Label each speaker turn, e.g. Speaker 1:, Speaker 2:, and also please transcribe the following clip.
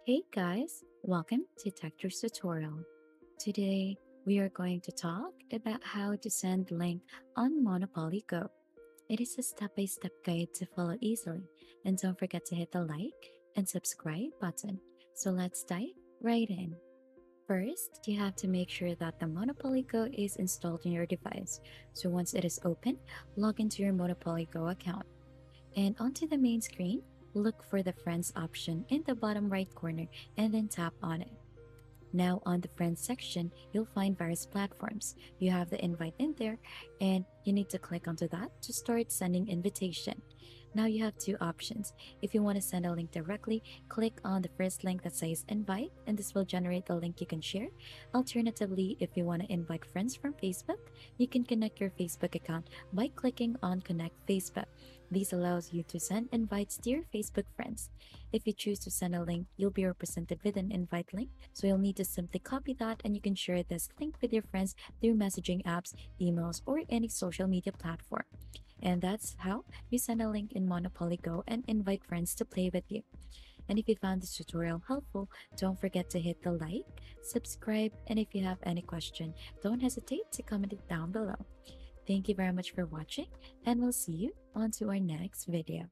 Speaker 1: Hey guys, welcome to Textures Tutorial. Today we are going to talk about how to send link on Monopoly Go. It is a step-by-step guide to follow easily, and don't forget to hit the like and subscribe button. So let's dive right in. First, you have to make sure that the Monopoly Go is installed on your device. So once it is open, log into your Monopoly Go account. And onto the main screen, look for the Friends option in the bottom right corner and then tap on it. Now, on the Friends section, you'll find various platforms. You have the invite in there, and you need to click onto that to start sending invitation. Now you have two options. If you want to send a link directly, click on the first link that says invite, and this will generate the link you can share. Alternatively, if you want to invite friends from Facebook, you can connect your Facebook account by clicking on Connect Facebook. This allows you to send invites to your Facebook friends. If you choose to send a link, you'll be represented with an invite link. So you'll need to simply copy that and you can share this link with your friends through messaging apps, emails, or any social media platform. And that's how you send a link in Monopoly Go and invite friends to play with you. And if you found this tutorial helpful, don't forget to hit the like, subscribe, and if you have any question, don't hesitate to comment it down below. Thank you very much for watching, and we'll see you on to our next video.